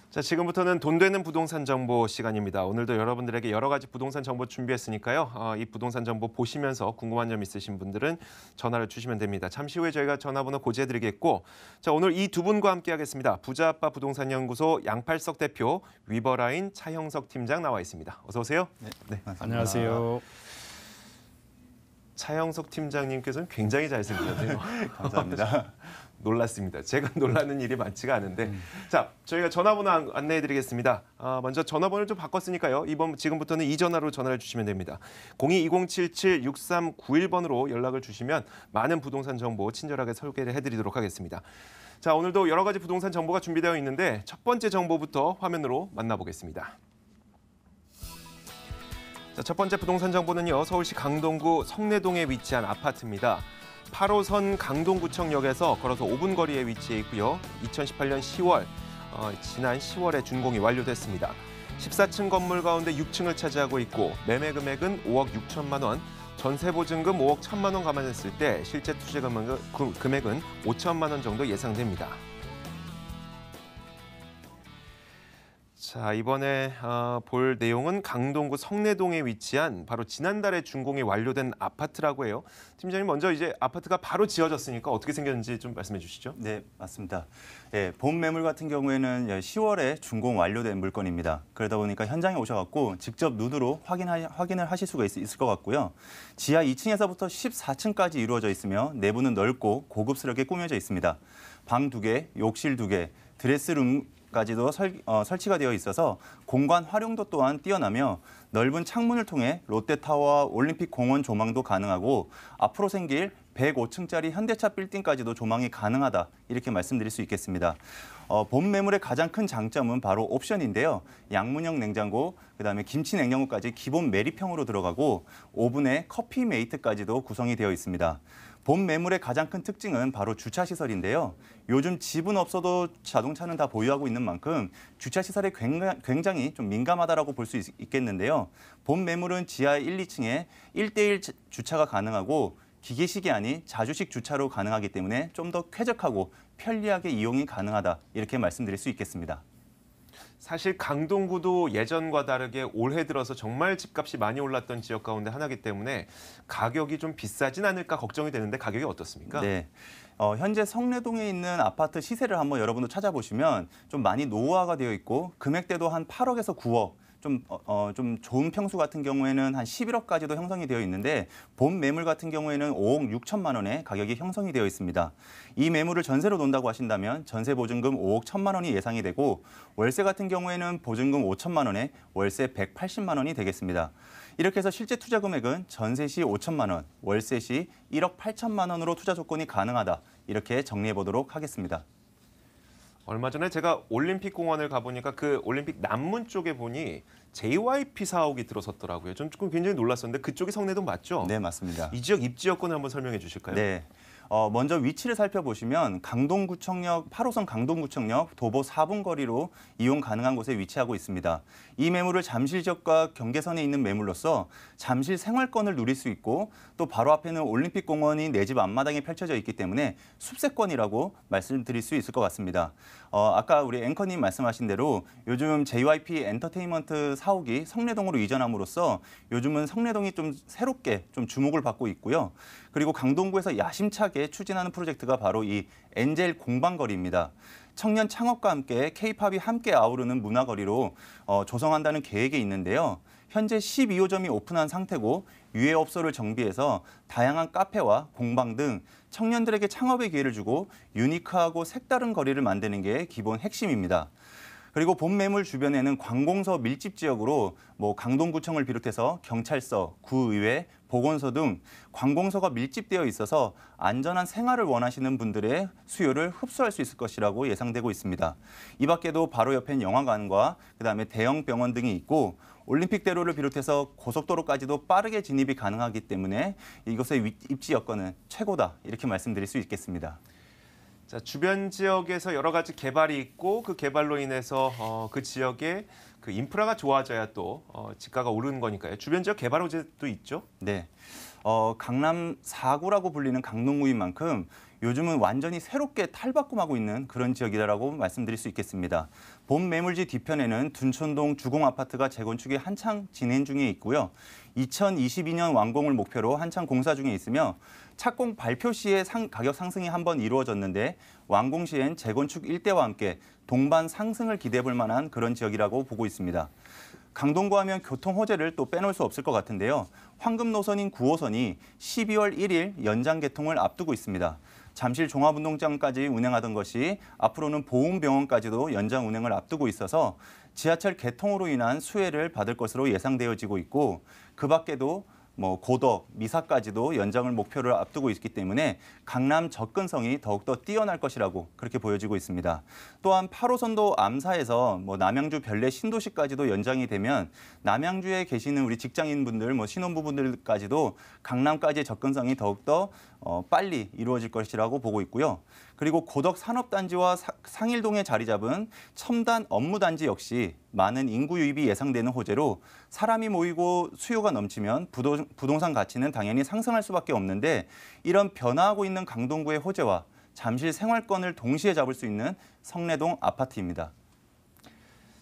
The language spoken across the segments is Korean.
자, 지금부터는 돈 되는 부동산 정보 시간입니다. 오늘도 여러분들에게 여러 가지 부동산 정보 준비했으니까요. 이 부동산 정보 보시면서 궁금한 점 있으신 분들은 전화를 주시면 됩니다. 잠시 후에 저희가 전화번호 고지해드리겠고, 자, 오늘 이 두 분과 함께하겠습니다. 부자아빠 부동산연구소 양팔석 대표, 위버라인 차형석 팀장 나와 있습니다. 어서 오세요. 네. 안녕하세요. 차형석 팀장님께서는 굉장히 잘생기셨네요. 감사합니다. 놀랐습니다. 제가 놀라는 일이 많지가 않은데. 자, 저희가 전화번호 안내해드리겠습니다. 먼저 전화번호를 좀 바꿨으니까요. 지금부터는 이 전화로 전화를 주시면 됩니다. 02-2077-6391번으로 연락을 주시면 많은 부동산 정보 친절하게 소개를 해드리도록 하겠습니다. 자, 오늘도 여러 가지 부동산 정보가 준비되어 있는데 첫 번째 정보부터 화면으로 만나보겠습니다. 자, 첫 번째 부동산 정보는요. 서울시 강동구 성내동에 위치한 아파트입니다. 8호선 강동구청역에서 걸어서 5분 거리에 위치해 있고요. 2018년 10월, 지난 10월에 준공이 완료됐습니다. 14층 건물 가운데 6층을 차지하고 있고 매매 금액은 5억 6천만 원, 전세 보증금 5억 1천만 원 감안했을 때 실제 투자 금액은 5천만 원 정도 예상됩니다. 자, 이번에 볼 내용은 강동구 성내동에 위치한 바로 지난달에 준공이 완료된 아파트라고 해요. 팀장님, 먼저 이제 아파트가 바로 지어졌으니까 어떻게 생겼는지 좀 말씀해 주시죠. 네, 맞습니다. 본 매물 같은 경우에는 10월에 준공 완료된 물건입니다. 그러다 보니까 현장에 오셔갖고 직접 눈으로 확인을 하실 수가 있을 것 같고요. 지하 2층에서부터 14층까지 이루어져 있으며 내부는 넓고 고급스럽게 꾸며져 있습니다. 방 2개, 욕실 2개, 드레스룸 까지도 설치가 되어 있어서 공간 활용도 또한 뛰어나며 넓은 창문을 통해 롯데타워와 올림픽공원 조망도 가능하고 앞으로 생길 105층짜리 현대차 빌딩까지도 조망이 가능하다 이렇게 말씀드릴 수 있겠습니다. 본 매물의 가장 큰 장점은 바로 옵션인데요. 양문형 냉장고, 그다음에 김치 냉장고까지 기본 매립형으로 들어가고 오븐에 커피 메이트까지도 구성이 되어 있습니다. 본 매물의 가장 큰 특징은 바로 주차시설인데요. 요즘 집은 없어도 자동차는 다 보유하고 있는 만큼 주차시설에 굉장히 좀 민감하다라고 볼 수 있겠는데요. 본 매물은 지하 1, 2층에 1대1 주차가 가능하고 기계식이 아닌 자주식 주차로 가능하기 때문에 좀 더 쾌적하고 편리하게 이용이 가능하다 이렇게 말씀드릴 수 있겠습니다. 사실 강동구도 예전과 다르게 올해 들어서 정말 집값이 많이 올랐던 지역 가운데 하나이기 때문에 가격이 좀 비싸진 않을까 걱정이 되는데 가격이 어떻습니까? 네. 현재 성내동에 있는 아파트 시세를 한번 여러분도 찾아보시면 좀 많이 노후화가 되어 있고 금액대도 한 8억에서 9억, 좀 좋은 평수 같은 경우에는 한 11억까지도 형성이 되어 있는데 본 매물 같은 경우에는 5억 6천만 원의 가격이 형성이 되어 있습니다. 이 매물을 전세로 놓는다고 하신다면 전세 보증금 5억 1천만 원이 예상이 되고 월세 같은 경우에는 보증금 5천만 원에 월세 180만 원이 되겠습니다. 이렇게 해서 실제 투자 금액은 전세 시 5천만 원, 월세 시 1억 8천만 원으로 투자 조건이 가능하다. 이렇게 정리해 보도록 하겠습니다. 얼마 전에 제가 올림픽 공원을 가보니까 그 올림픽 남문 쪽에 보니 JYP 사옥이 들어섰더라고요. 좀 굉장히 놀랐었는데 그쪽이 성내동 맞죠? 네, 맞습니다. 이 지역 입지 여건을 한번 설명해 주실까요? 네. 먼저 위치를 살펴보시면 강동구청역 8호선 강동구청역 도보 4분 거리로 이용 가능한 곳에 위치하고 있습니다. 이 매물을 잠실 지역과 경계선에 있는 매물로서 잠실 생활권을 누릴 수 있고 또 바로 앞에는 올림픽공원이 내 집 앞마당에 펼쳐져 있기 때문에 숲세권이라고 말씀드릴 수 있을 것 같습니다. 아까 우리 앵커님 말씀하신 대로 요즘 JYP 엔터테인먼트 사옥이 성내동으로 이전함으로써 요즘은 성내동이 좀 새롭게 좀 주목을 받고 있고요. 그리고 강동구에서 야심차게 추진하는 프로젝트가 바로 이 엔젤 공방거리입니다. 청년 창업과 함께 K-팝이 함께 아우르는 문화거리로 조성한다는 계획이 있는데요. 현재 12호점이 오픈한 상태고 유해업소를 정비해서 다양한 카페와 공방 등 청년들에게 창업의 기회를 주고 유니크하고 색다른 거리를 만드는 게 기본 핵심입니다. 그리고 본 매물 주변에는 관공서 밀집 지역으로 강동구청을 비롯해서 경찰서, 구의회, 보건소 등 관공서가 밀집되어 있어서 안전한 생활을 원하시는 분들의 수요를 흡수할 수 있을 것이라고 예상되고 있습니다. 이 밖에도 바로 옆엔 영화관과 그다음에 대형 병원 등이 있고 올림픽대로를 비롯해서 고속도로까지도 빠르게 진입이 가능하기 때문에 이곳의 입지 여건은 최고다 이렇게 말씀드릴 수 있겠습니다. 자, 주변 지역에서 여러 가지 개발이 있고 그 개발로 인해서 그 지역에 그 인프라가 좋아져야 또 집가가 오르는 거니까요. 주변 지역 개발 호재도 있죠? 네. 강남 4구라고 불리는 강동구인 만큼 요즘은 완전히 새롭게 탈바꿈하고 있는 그런 지역이라고 말씀드릴 수 있겠습니다. 본 매물지 뒤편에는 둔촌동 주공 아파트가 재건축이 한창 진행 중에 있고요. 2022년 완공을 목표로 한창 공사 중에 있으며 착공 발표 시에 가격 상승이 한번 이루어졌는데 완공 시엔 재건축 일대와 함께 동반 상승을 기대해 볼 만한 그런 지역이라고 보고 있습니다. 강동구 하면 교통 호재를 또 빼놓을 수 없을 것 같은데요. 황금 노선인 9호선이 12월 1일 연장 개통을 앞두고 있습니다. 잠실 종합운동장까지 운행하던 것이 앞으로는 보훈병원까지도 연장 운행을 앞두고 있어서 지하철 개통으로 인한 수혜를 받을 것으로 예상되어지고 있고 그 밖에도 고덕, 미사까지도 연장을 목표를 앞두고 있기 때문에 강남 접근성이 더욱더 뛰어날 것이라고 그렇게 보여지고 있습니다. 또한 8호선도 암사에서 남양주 별내 신도시까지도 연장이 되면 남양주에 계시는 우리 직장인분들, 신혼부부들까지도 강남까지의 접근성이 더욱더 빨리 이루어질 것이라고 보고 있고요. 그리고 고덕 산업단지와 상일동에 자리 잡은 첨단 업무단지 역시 많은 인구 유입이 예상되는 호재로 사람이 모이고 수요가 넘치면 부동산 가치는 당연히 상승할 수밖에 없는데 이런 변화하고 있는 강동구의 호재와 잠실 생활권을 동시에 잡을 수 있는 성내동 아파트입니다.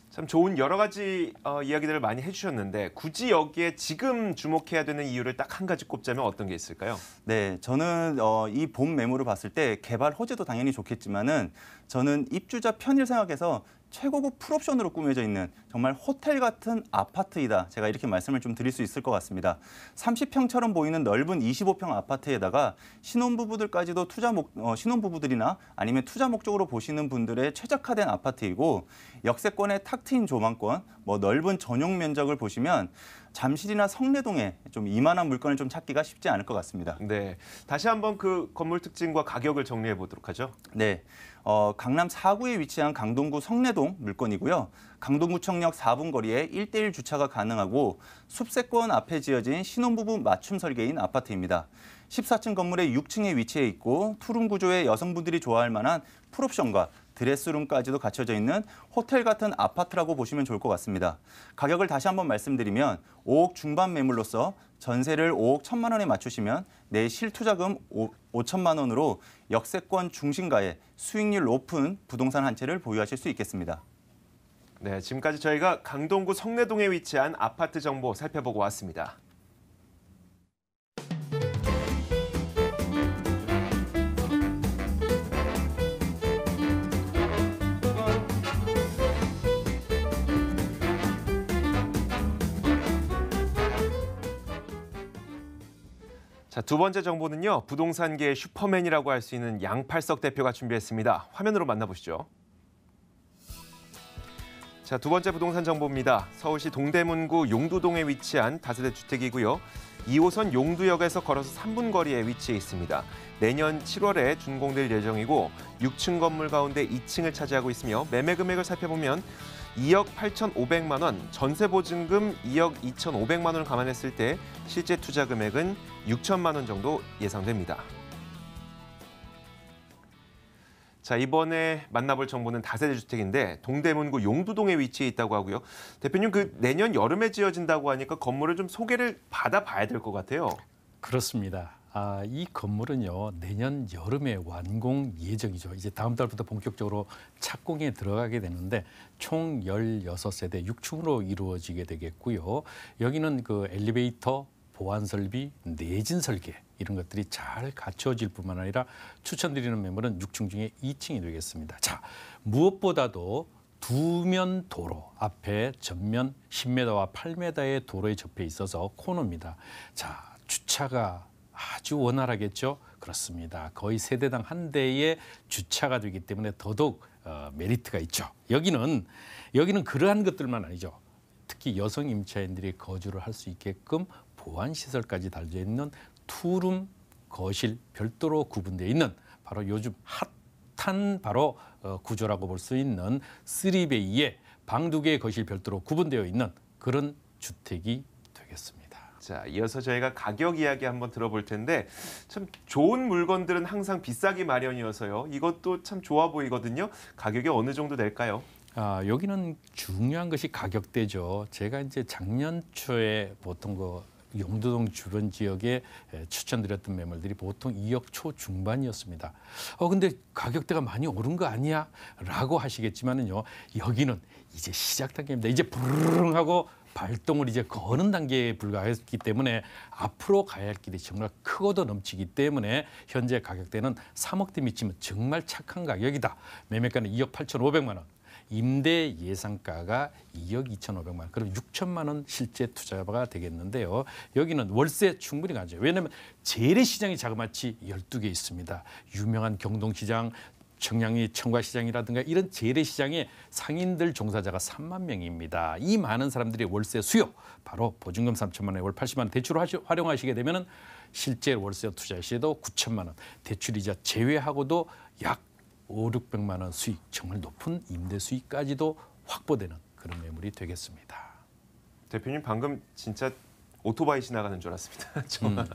참 좋은 여러 가지 이야기들을 많이 해주셨는데 굳이 여기에 지금 주목해야 되는 이유를 딱 한 가지 꼽자면 어떤 게 있을까요? 네, 저는 이 본 매물을 봤을 때 개발 호재도 당연히 좋겠지만은 저는 입주자 편의를 생각해서 최고급 풀옵션으로 꾸며져 있는 정말 호텔 같은 아파트이다. 제가 이렇게 말씀을 좀 드릴 수 있을 것 같습니다. 30평처럼 보이는 넓은 25평 아파트에다가 신혼부부들까지도 신혼부부들이나 아니면 투자 목적으로 보시는 분들의 최적화된 아파트이고 역세권의 탁 트인 조망권, 넓은 전용 면적을 보시면 잠실이나 성내동에 좀 이만한 물건을 좀 찾기가 쉽지 않을 것 같습니다. 네, 다시 한번 그 건물 특징과 가격을 정리해 보도록 하죠. 네, 강남 4구에 위치한 강동구 성내동 물건이고요. 강동구청역 4분 거리에 1대1 주차가 가능하고 숲세권 앞에 지어진 신혼부부 맞춤 설계인 아파트입니다. 14층 건물의 6층에 위치해 있고 투룸 구조의 여성분들이 좋아할 만한 풀옵션과 드레스룸까지도 갖춰져 있는 호텔 같은 아파트라고 보시면 좋을 것 같습니다. 가격을 다시 한번 말씀드리면 5억 중반 매물로서 전세를 5억 1천만 원에 맞추시면 내 실투자금 5천만 원으로 역세권 중심가의 수익률 높은 부동산 한 채를 보유하실 수 있겠습니다. 네, 지금까지 저희가 강동구 성내동에 위치한 아파트 정보 살펴보고 왔습니다. 자, 두 번째 정보는요. 부동산계의 슈퍼맨이라고 할 수 있는 양팔석 대표가 준비했습니다. 화면으로 만나보시죠. 자, 두 번째 부동산 정보입니다. 서울시 동대문구 용두동에 위치한 다세대 주택이고요. 2호선 용두역에서 걸어서 3분 거리에 위치해 있습니다. 내년 7월에 준공될 예정이고 6층 건물 가운데 2층을 차지하고 있으며 매매 금액을 살펴보면 2억 8,500만 원, 전세 보증금 2억 2,500만 원을 감안했을 때 실제 투자 금액은 6천만 원 정도 예상됩니다. 자, 이번에 만나볼 정보는 다세대 주택인데 동대문구 용두동에 위치해 있다고 하고요. 대표님, 내년 여름에 지어진다고 하니까 건물을 좀 소개를 받아봐야 될 것 같아요. 그렇습니다. 이 건물은요, 내년 여름에 완공 예정이죠. 이제 다음 달부터 본격적으로 착공에 들어가게 되는데 총 16세대 6층으로 이루어지게 되겠고요. 여기는 그 엘리베이터, 보안 설비, 내진 설계 이런 것들이 잘 갖춰질 뿐만 아니라 추천드리는 매물은 6층 중에 2층이 되겠습니다. 자, 무엇보다도 두면 도로, 앞에 전면 10m와 8m의 도로에 접해 있어서 코너입니다. 자, 주차가 아주 원활하겠죠? 그렇습니다. 거의 세대당 한 대의 주차가 되기 때문에 더더욱 메리트가 있죠. 여기는 그러한 것들만 아니죠. 특히 여성 임차인들이 거주를 할 수 있게끔 보안 시설까지 달려 있는 투룸 거실 별도로 구분되어 있는 바로 요즘 핫한 바로 구조라고 볼 수 있는 3베이에 방 2개의 거실 별도로 구분되어 있는 그런 주택이 되겠습니다. 자, 이어서 저희가 가격 이야기 한번 들어볼 텐데 참 좋은 물건들은 항상 비싸기 마련이어서요. 이것도 참 좋아 보이거든요. 가격이 어느 정도 될까요? 여기는 중요한 것이 가격대죠. 제가 이제 작년 초에 보통 용두동 주변 지역에 추천드렸던 매물들이 보통 2억 초중반이었습니다. 근데 가격대가 많이 오른 거 아니야? 라고 하시겠지만은요. 여기는 이제 시작 단계입니다. 이제 부르릉 하고 발동을 이제 거는 단계에 불과했기 때문에 앞으로 가야 할 길이 정말 크고도 넘치기 때문에 현재 가격대는 3억대 미치면 정말 착한 가격이다. 매매가는 2억 8,500만 원. 임대 예상가가 2억 2,500만 원. 그럼 6천만 원 실제 투자가 되겠는데요. 여기는 월세 충분히 가죠. 왜냐하면 재래시장이 자그마치 12개 있습니다. 유명한 경동시장, 청량리 청과시장이라든가 이런 재래시장에 상인들 종사자가 3만 명입니다. 이 많은 사람들이 월세 수요, 바로 보증금 3천만 원에 월 80만 원 대출을 활용하시게 되면 실제 월세 투자 시에도 9천만 원, 대출이자 제외하고도 약 5, 600만 원 수익, 정말 높은 임대 수익까지도 확보되는 그런 매물이 되겠습니다. 대표님 방금 진짜 오토바이 지나가는 줄 알았습니다. 정말.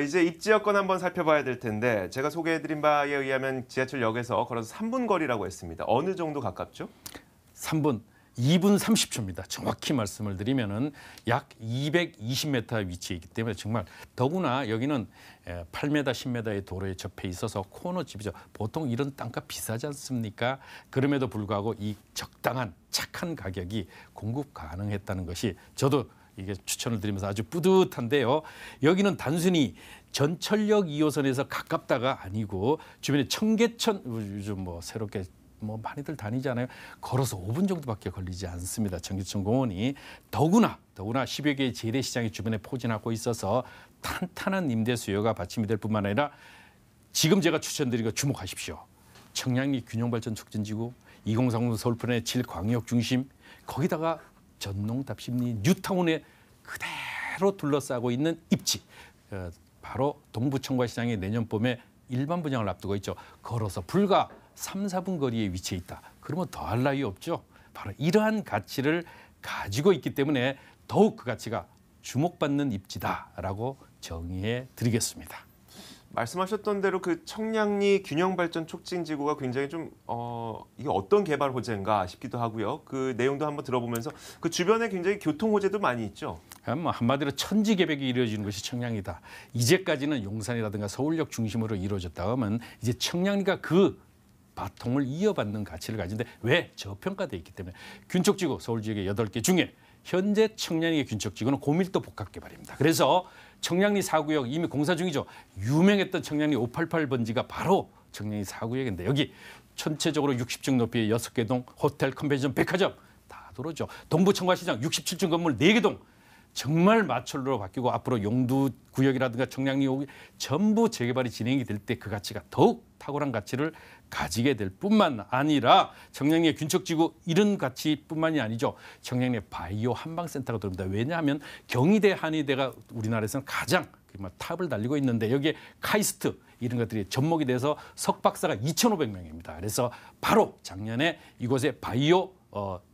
이제 입지 여건 한번 살펴봐야 될 텐데 제가 소개해드린 바에 의하면 지하철역에서 걸어서 3분 거리라고 했습니다. 어느 정도 가깝죠? 3분, 2분 30초입니다. 정확히 말씀을 드리면은 약 220m 위치에 있기 때문에 정말 더구나 여기는 8m, 10m의 도로에 접해 있어서 코너집이죠. 보통 이런 땅값 비싸지 않습니까? 그럼에도 불구하고 이 적당한 착한 가격이 공급 가능했다는 것이 저도 이게 추천을 드리면서 아주 뿌듯한데요. 여기는 단순히 전철역 2호선에서 가깝다가 아니고 주변에 청계천, 요즘 새롭게 많이들 다니잖아요. 걸어서 5분 정도밖에 걸리지 않습니다. 청계천 공원이. 더구나 10여 개의 재래시장이 주변에 포진하고 있어서 탄탄한 임대 수요가 받침이 될 뿐만 아니라 지금 제가 추천드린 거 주목하십시오. 청량리 균형발전 촉진지구, 2030 서울편의 7광역 중심, 거기다가 전농답심리 뉴타운에 그대로 둘러싸고 있는 입지. 바로 동부청과시장이 내년 봄에 일반 분양을 앞두고 있죠. 걸어서 불과 3, 4분 거리에 위치해 있다. 그러면 더할 나위 없죠. 바로 이러한 가치를 가지고 있기 때문에 더욱 그 가치가 주목받는 입지다라고 정의해 드리겠습니다. 말씀하셨던 대로 그 청량리 균형발전 촉진지구가 굉장히 좀 이게 어떤 개발 호재인가 싶기도 하고요. 그 내용도 한번 들어보면서 그 주변에 굉장히 교통 호재도 많이 있죠. 한마디로 천지개벽이 이루어지는 것이 청량리다. 이제까지는 용산이라든가 서울역 중심으로 이루어졌다 하면 이제 청량리가 그 바통을 이어받는 가치를 가진데 왜? 저평가되어 있기 때문에. 균촉지구 서울 지역의 8개 중에 현재 청량리의 균촉지구는 고밀도 복합개발입니다. 그래서 청량리 4구역 이미 공사 중이죠. 유명했던 청량리 588번지가 바로 청량리 4구역인데 여기 전체적으로 60층 높이의 6개 동, 호텔, 컨벤션, 백화점 다 들어오죠. 동부청과시장 67층 건물 4개 동. 정말 마철로 바뀌고 앞으로 용두구역이라든가 청량리 전부 재개발이 진행이 될 때 그 가치가 더욱 탁월한 가치를 가지게 될 뿐만 아니라 청량리의 균척지구 이런 가치뿐만이 아니죠. 청량리의 바이오 한방센터가 들어옵니다. 왜냐하면 경희대, 한의대가 우리나라에서는 가장 탑을 달리고 있는데 여기에 카이스트 이런 것들이 접목이 돼서 석박사가 2,500명입니다. 그래서 바로 작년에 이곳에 바이오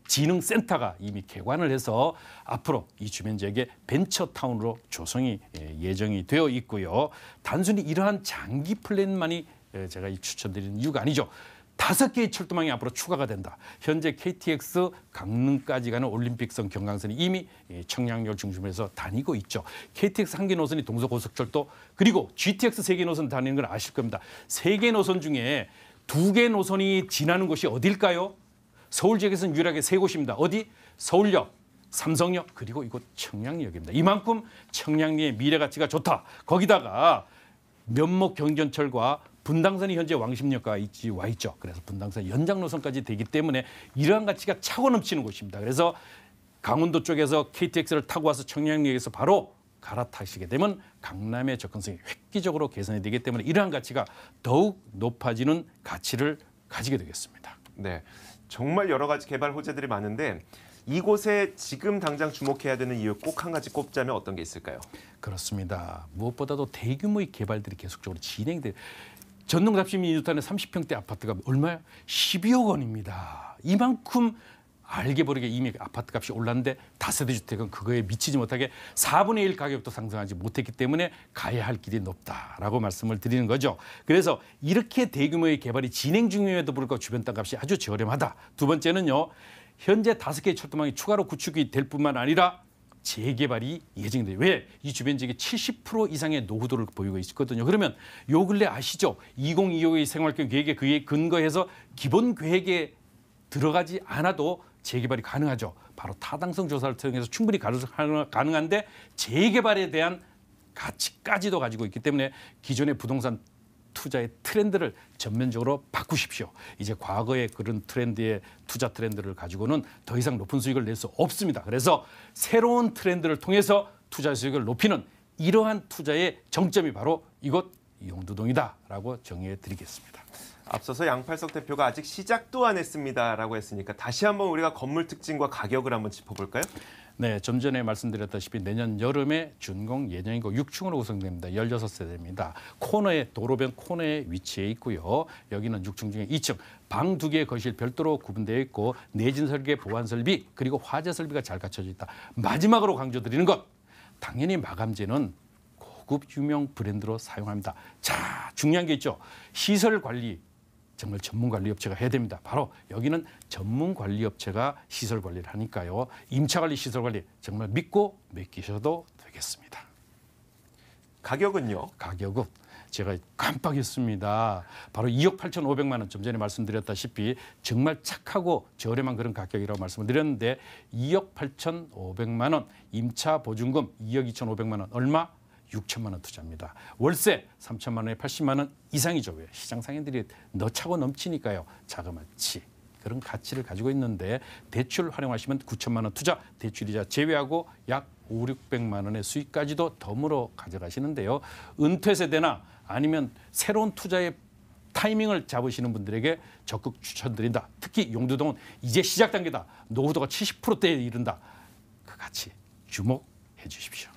지능센터가 이미 개관을 해서 앞으로 이 주변 지역에 벤처타운으로 조성이 예정이 되어 있고요. 단순히 이러한 장기 플랜만이 제가 추천드리는 이유가 아니죠. 5개의 철도망이 앞으로 추가가 된다. 현재 KTX 강릉까지 가는 올림픽선 경강선이 이미 청량리를 중심으로 해서 다니고 있죠. KTX 1개 노선이 동서고속철도 그리고 GTX 3개 노선 다니는 걸 아실 겁니다. 3개 노선 중에 2개 노선이 지나는 곳이 어딜까요? 서울 지역에서는 유일하게 3곳입니다. 어디? 서울역, 삼성역, 그리고 이곳 청량리역입니다. 이만큼 청량리의 미래 가치가 좋다. 거기다가 면목 경전철과 분당선이 현재 왕십리역과 와 있죠. 그래서 분당선 연장 노선까지 되기 때문에 이러한 가치가 차고 넘치는 곳입니다. 그래서 강원도 쪽에서 KTX를 타고 와서 청량리역에서 바로 갈아타시게 되면 강남의 접근성이 획기적으로 개선이 되기 때문에 이러한 가치가 더욱 높아지는 가치를 가지게 되겠습니다. 네, 정말 여러 가지 개발 호재들이 많은데 이곳에 지금 당장 주목해야 되는 이유 꼭 한 가지 꼽자면 어떤 게 있을까요? 그렇습니다. 무엇보다도 대규모의 개발들이 계속적으로 진행이 돼요. 전농답심 뉴타운의 30평대 아파트가 얼마야? 12억 원입니다. 이만큼 알게 모르게 이미 아파트 값이 올랐는데 다세대 주택은 그거에 미치지 못하게 4분의 1 가격도 상승하지 못했기 때문에 가야 할 길이 높다라고 말씀을 드리는 거죠. 그래서 이렇게 대규모의 개발이 진행 중임에도 불구하고 주변 땅값이 아주 저렴하다. 두 번째는요. 현재 5개의 철도망이 추가로 구축이 될 뿐만 아니라 재개발이 예정이 돼요. 왜? 이 주변 지역이 70% 이상의 노후도를 보이고 있거든요. 그러면 요 근래 아시죠? 2025의 생활경 계획에 그에 근거해서 기본 계획에 들어가지 않아도 재개발이 가능하죠. 바로 타당성 조사를 통해서 충분히 가능한데 재개발에 대한 가치까지도 가지고 있기 때문에 기존의 부동산 투자의 트렌드를 전면적으로 바꾸십시오. 이제 과거의 그런 트렌드의 투자 트렌드를 가지고는 더 이상 높은 수익을 낼 수 없습니다. 그래서 새로운 트렌드를 통해서 투자 수익을 높이는 이러한 투자의 정점이 바로 이곳 용두동이다라고 정의해 드리겠습니다. 앞서서 양팔석 대표가 아직 시작도 안 했습니다라고 했으니까 다시 한번 우리가 건물 특징과 가격을 한번 짚어볼까요? 네, 좀 전에 말씀드렸다시피 내년 여름에 준공 예정이고 6층으로 구성됩니다. 16세대입니다. 코너에 도로변 코너에 위치해 있고요. 여기는 6층 중에 2층, 방 2개 거실 별도로 구분되어 있고 내진 설계, 보안 설비 그리고 화재 설비가 잘 갖춰져 있다. 마지막으로 강조드리는 것, 당연히 마감재는 고급 유명 브랜드로 사용합니다. 자, 중요한 게 있죠. 시설 관리. 정말 전문 관리 업체가 해야 됩니다. 바로 여기는 전문 관리 업체가 시설 관리를 하니까요. 임차 관리, 시설 관리 정말 믿고 맡기셔도 되겠습니다. 가격은요? 가격은 제가 깜빡했습니다. 바로 2억 8,500만 원. 좀 전에 말씀드렸다시피 정말 착하고 저렴한 그런 가격이라고 말씀을 드렸는데 2억 8,500만 원 임차 보증금 2억 2,500만 원 얼마? 6천만 원 투자입니다. 월세 3천만 원에 80만 원 이상이죠. 왜? 시장 상인들이 너차고 넘치니까요. 자그마치 그런 가치를 가지고 있는데 대출 활용하시면 9천만 원 투자, 대출이자 제외하고 약 5, 600만 원의 수익까지도 덤으로 가져가시는데요. 은퇴 세대나 아니면 새로운 투자의 타이밍을 잡으시는 분들에게 적극 추천드린다. 특히 용두동은 이제 시작 단계다. 노후도가 70%대에 이른다. 그 가치 주목해 주십시오.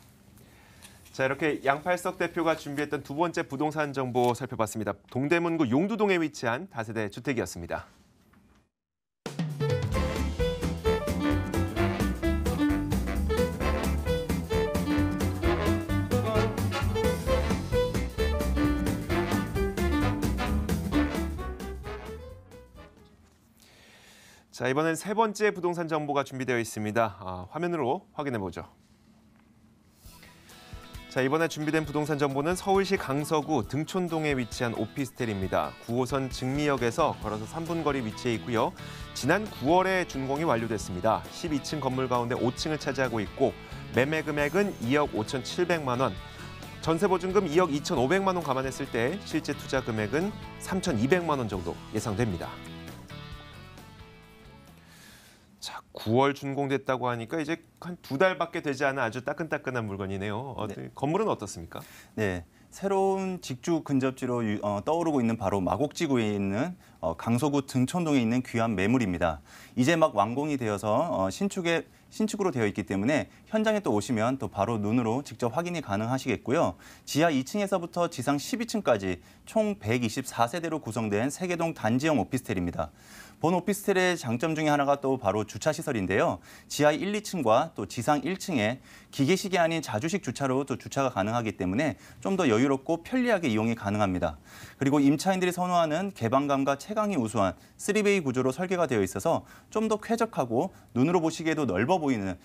자, 이렇게 양팔석 대표가 준비했던 두 번째 부동산 정보 살펴봤습니다. 동대문구 용두동에 위치한 다세대 주택이었습니다. 자, 이번엔 세 번째 부동산 정보가 준비되어 있습니다. 화면으로 확인해 보죠. 자, 이번에 준비된 부동산 정보는 서울시 강서구 등촌동에 위치한 오피스텔입니다. 9호선 증리역에서 걸어서 3분 거리 위치해 있고요. 지난 9월에 준공이 완료됐습니다. 12층 건물 가운데 5층을 차지하고 있고 매매 금액은 2억 5,700만 원, 전세 보증금 2억 2,500만 원 감안했을 때 실제 투자 금액은 3,200만 원 정도 예상됩니다. 자, 9월 준공됐다고 하니까 이제 한 2달밖에 되지 않은 아주 따끈따끈한 물건이네요. 네. 건물은 어떻습니까? 네, 새로운 직주 근접지로 떠오르고 있는 바로 마곡지구에 있는 강서구 등촌동에 있는 귀한 매물입니다. 이제 막 완공이 되어서 신축으로 되어 있기 때문에 현장에 또 오시면 또 바로 눈으로 직접 확인이 가능하시겠고요. 지하 2층에서부터 지상 12층까지 총 124세대로 구성된 세개동 단지형 오피스텔입니다. 본 오피스텔의 장점 중에 하나가 또 바로 주차 시설인데요. 지하 1, 2층과 또 지상 1층에 기계식이 아닌 자주식 주차로 또 주차가 가능하기 때문에 좀 더 여유롭고 편리하게 이용이 가능합니다. 그리고 임차인들이 선호하는 개방감과 채광이 우수한 3베이 구조로 설계가 되어 있어서 좀 더 쾌적하고 눈으로 보시기에도 넓어 보이는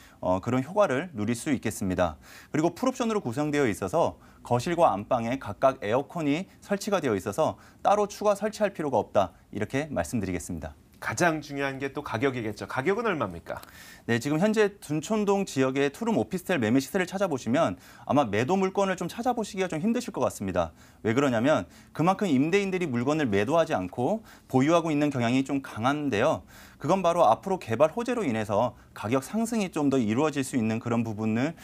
그런 효과를 누릴 수 있겠습니다. 그리고 풀옵션으로 구성되어 있어서 거실과 안방에 각각 에어컨이 설치가 되어 있어서 따로 추가 설치할 필요가 없다. 이렇게 말씀드리겠습니다. 가장 중요한 게 또 가격이겠죠. 가격은 얼마입니까? 네, 지금 현재 둔촌동 지역의 투룸 오피스텔 매매 시세를 찾아보시면 아마 매도 물건을 좀 찾아보시기가 좀 힘드실 것 같습니다. 왜 그러냐면 그만큼 임대인들이 물건을 매도하지 않고 보유하고 있는 경향이 좀 강한데요. 그건 바로 앞으로 개발 호재로 인해서 가격 상승이 좀 더 이루어질 수 있는 그런 부분을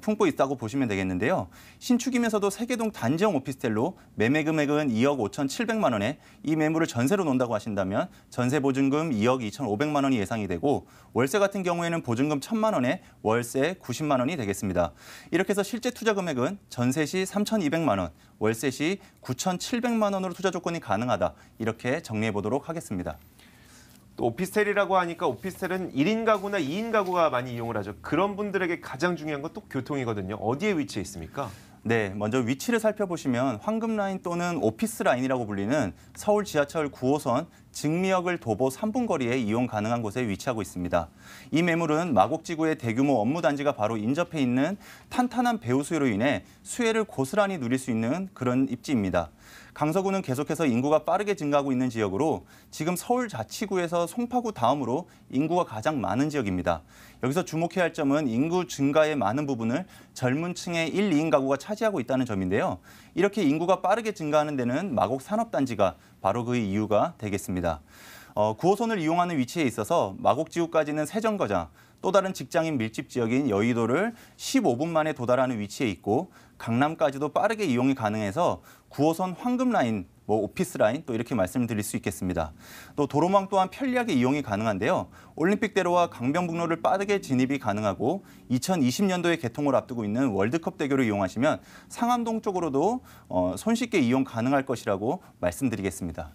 품고 있다고 보시면 되겠는데요. 신축이면서도 세개동 단지형 오피스텔로 매매 금액은 2억 5,700만 원에 이 매물을 전세로 놓는다고 하신다면 전세 보증금 2억 2,500만 원이 예상이 되고 월세 같은 경우에는 보증금 1,000만 원에 월세 90만 원이 되겠습니다. 이렇게 해서 실제 투자 금액은 전세 시 3,200만 원, 월세 시 9,700만 원으로 투자 조건이 가능하다. 이렇게 정리해 보도록 하겠습니다. 또 오피스텔이라고 하니까 오피스텔은 1인 가구나 2인 가구가 많이 이용을 하죠. 그런 분들에게 가장 중요한 건 또 교통이거든요. 어디에 위치해 있습니까? 네, 먼저 위치를 살펴보시면 황금라인 또는 오피스 라인이라고 불리는 서울 지하철 9호선 증미역을 도보 3분 거리에 이용 가능한 곳에 위치하고 있습니다. 이 매물은 마곡지구의 대규모 업무단지가 바로 인접해 있는 탄탄한 배후 수요로 인해 수혜를 고스란히 누릴 수 있는 그런 입지입니다. 강서구는 계속해서 인구가 빠르게 증가하고 있는 지역으로 지금 서울자치구에서 송파구 다음으로 인구가 가장 많은 지역입니다. 여기서 주목해야 할 점은 인구 증가의 많은 부분을 젊은 층의 1, 2인 가구가 차지하고 있다는 점인데요. 이렇게 인구가 빠르게 증가하는 데는 마곡 산업단지가 바로 그 이유가 되겠습니다. 9호선을 이용하는 위치에 있어서 마곡지구까지는 세정거장, 또 다른 직장인 밀집 지역인 여의도를 15분 만에 도달하는 위치에 있고 강남까지도 빠르게 이용이 가능해서 9호선 황금라인, 오피스라인 또 이렇게 말씀드릴 수 있겠습니다. 또 도로망 또한 편리하게 이용이 가능한데요. 올림픽대로와 강변북로를 빠르게 진입이 가능하고 2020년도에 개통을 앞두고 있는 월드컵대교를 이용하시면 상암동 쪽으로도 손쉽게 이용 가능할 것이라고 말씀드리겠습니다.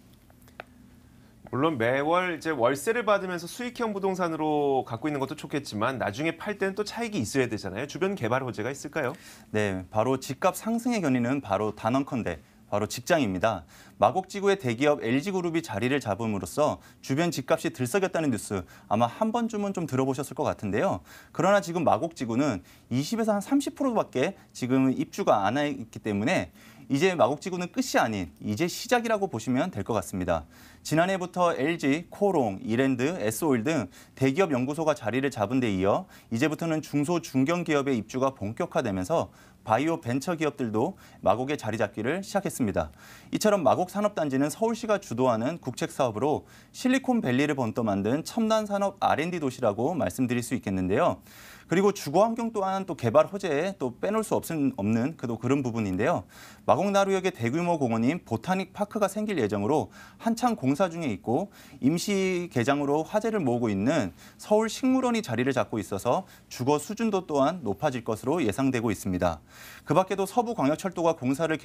물론 매월 이제 월세를 받으면서 수익형 부동산으로 갖고 있는 것도 좋겠지만 나중에 팔 때는 또 차익이 있어야 되잖아요. 주변 개발 호재가 있을까요? 네, 바로 집값 상승의 견인은 바로 단언컨대 바로 직장입니다. 마곡지구의 대기업 LG그룹이 자리를 잡음으로써 주변 집값이 들썩였다는 뉴스 아마 한 번쯤은 좀 들어보셨을 것 같은데요. 그러나 지금 마곡지구는 20에서 한 30%밖에 지금 입주가 안 했기 때문에 이제 마곡지구는 끝이 아닌 이제 시작이라고 보시면 될 것 같습니다. 지난해부터 LG, 코롱, 이랜드, S-오일 등 대기업 연구소가 자리를 잡은 데 이어 이제부터는 중소, 중견기업의 입주가 본격화되면서 바이오 벤처 기업들도 마곡에 자리 잡기를 시작했습니다. 이처럼 마곡 산업단지는 서울시가 주도하는 국책 사업으로 실리콘밸리를 본떠 만든 첨단 산업 R&D 도시라고 말씀드릴 수 있겠는데요. 그리고 주거 환경 또한 또 개발 호재에 또 빼놓을 수 없는 그런 부분인데요. 마곡나루역의 대규모 공원인 보타닉 파크가 생길 예정으로 한창 공사 중에 있고 임시 개장으로 화제를 모으고 있는 서울식물원이 자리를 잡고 있어서 주거 수준도 또한 높아질 것으로 예상되고 있습니다. 그 밖에도 서부광역철도가 공사를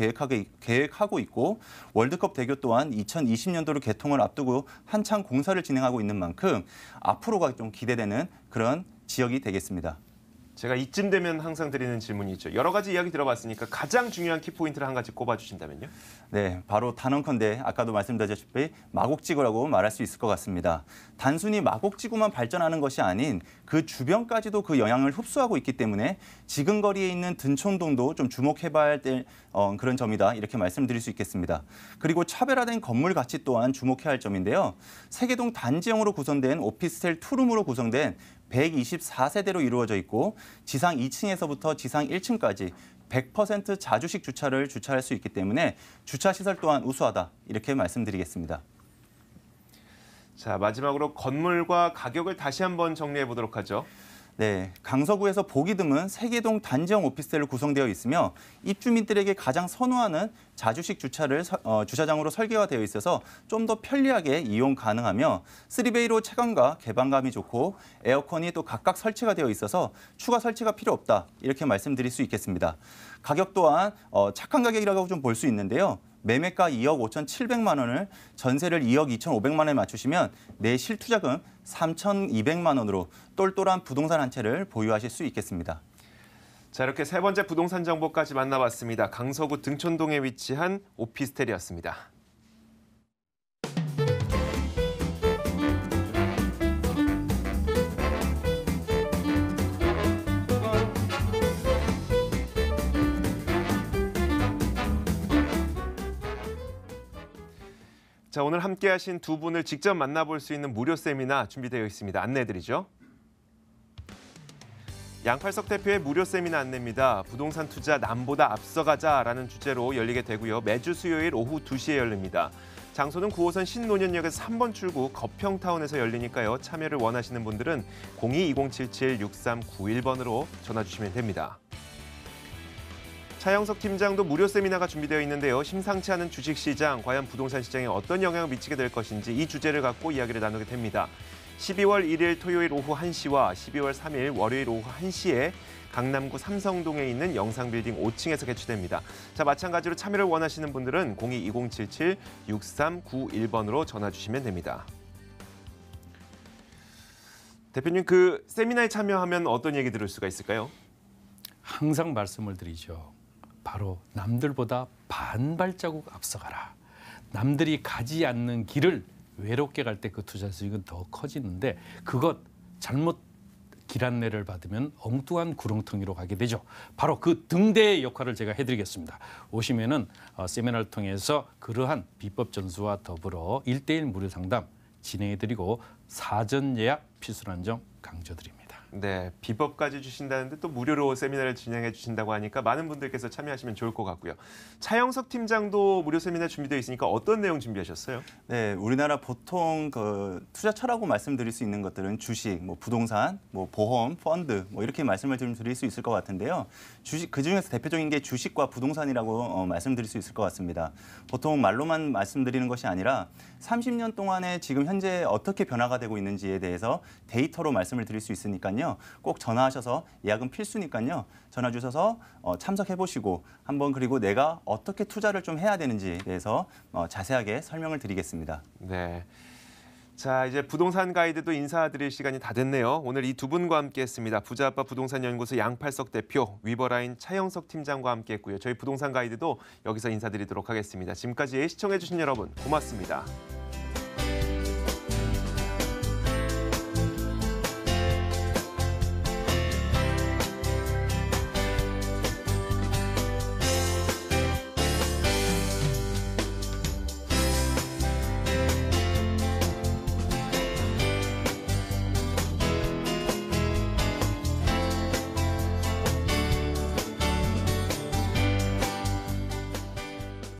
계획하고 있고 월드컵 대교 또한 2020년도로 개통을 앞두고 한창 공사를 진행하고 있는 만큼 앞으로가 좀 기대되는 그런 지역이 되겠습니다. 제가 이쯤 되면 항상 드리는 질문이 있죠. 여러 가지 이야기 들어봤으니까 가장 중요한 키포인트를 한 가지 꼽아주신다면요? 네, 바로 단언컨대 아까도 말씀드렸다시피 마곡지구라고 말할 수 있을 것 같습니다. 단순히 마곡지구만 발전하는 것이 아닌 그 주변까지도 그 영향을 흡수하고 있기 때문에 지금 거리에 있는 든촌동도 좀 주목해봐야 될 그런 점이다 이렇게 말씀드릴 수 있겠습니다. 그리고 차별화된 건물 가치 또한 주목해야 할 점인데요. 세계동 단지형으로 구성된 오피스텔 투룸으로 구성된 124세대로 이루어져 있고 지상 2층에서부터 지상 1층까지 100% 자주식 주차를 주차할 수 있기 때문에 주차 시설 또한 우수하다 이렇게 말씀드리겠습니다. 자, 마지막으로 건물과 가격을 다시 한번 정리해 보도록 하죠. 네, 강서구에서 보기 드문 세계동 단지형 오피스텔로 구성되어 있으며 입주민들에게 가장 선호하는 자주식 주차장으로 설계가 되어 있어서 좀 더 편리하게 이용 가능하며 3베이로 채광과 개방감이 좋고 에어컨이 또 각각 설치가 되어 있어서 추가 설치가 필요 없다 이렇게 말씀드릴 수 있겠습니다. 가격 또한 착한 가격이라고 좀 볼 수 있는데요. 매매가 2억 5,700만 원을 전세를 2억 2,500만 원에 맞추시면 내 실투자금 3,200만 원으로 똘똘한 부동산 한 채를 보유하실 수 있겠습니다. 자, 이렇게 세 번째 부동산 정보까지 만나봤습니다. 강서구 등촌동에 위치한 오피스텔이었습니다. 자, 오늘 함께하신 두 분을 직접 만나볼 수 있는 무료 세미나 준비되어 있습니다. 안내해드리죠. 양팔석 대표의 무료 세미나 안내입니다. 부동산 투자 남보다 앞서가자라는 주제로 열리게 되고요. 매주 수요일 오후 2시에 열립니다. 장소는 9호선 신논현역에서 3번 출구 거평타운에서 열리니까요. 참여를 원하시는 분들은 02-2077-6391번으로 전화 주시면 됩니다. 차영석 팀장도 무료 세미나가 준비되어 있는데요. 심상치 않은 주식시장, 과연 부동산 시장에 어떤 영향을 미치게 될 것인지 이 주제를 갖고 이야기를 나누게 됩니다. 12월 1일 토요일 오후 1시와 12월 3일 월요일 오후 1시에 강남구 삼성동에 있는 영상빌딩 5층에서 개최됩니다. 자, 마찬가지로 참여를 원하시는 분들은 02-2077-6391번으로 전화 주시면 됩니다. 대표님, 그 세미나에 참여하면 어떤 얘기 들을 수가 있을까요? 항상 말씀을 드리죠. 바로 남들보다 반발자국 앞서가라. 남들이 가지 않는 길을 외롭게 갈 때 그 투자 수익은 더 커지는데 그것 잘못 길 안내를 받으면 엉뚱한 구렁텅이로 가게 되죠. 바로 그 등대의 역할을 제가 해드리겠습니다. 오시면은 세미나를 통해서 그러한 비법 전수와 더불어 1:1 무료 상담 진행해드리고 사전 예약 필수 한정 강조드립니다. 네, 비법까지 주신다는데 또 무료로 세미나를 진행해 주신다고 하니까 많은 분들께서 참여하시면 좋을 것 같고요. 차영석 팀장도 무료 세미나 준비되어 있으니까 어떤 내용 준비하셨어요? 네, 우리나라 보통 그 투자처라고 말씀드릴 수 있는 것들은 주식, 뭐 부동산, 뭐 보험, 펀드 뭐 이렇게 말씀을 좀 드릴 수 있을 것 같은데요. 주식 그 중에서 대표적인 게 주식과 부동산이라고 말씀드릴 수 있을 것 같습니다. 보통 말로만 말씀드리는 것이 아니라 30년 동안에 지금 현재 어떻게 변화가 되고 있는지에 대해서 데이터로 말씀을 드릴 수 있으니까요. 꼭 전화하셔서 예약은 필수니까요. 전화 주셔서 참석해 보시고 한번 그리고 내가 어떻게 투자를 좀 해야 되는지에 대해서 자세하게 설명을 드리겠습니다. 네. 자, 이제 부동산 가이드도 인사드릴 시간이 다 됐네요. 오늘 이 두 분과 함께했습니다. 부자아빠 부동산연구소 양팔석 대표, 위버라인 차영석 팀장과 함께했고요. 저희 부동산 가이드도 여기서 인사드리도록 하겠습니다. 지금까지 시청해주신 여러분 고맙습니다.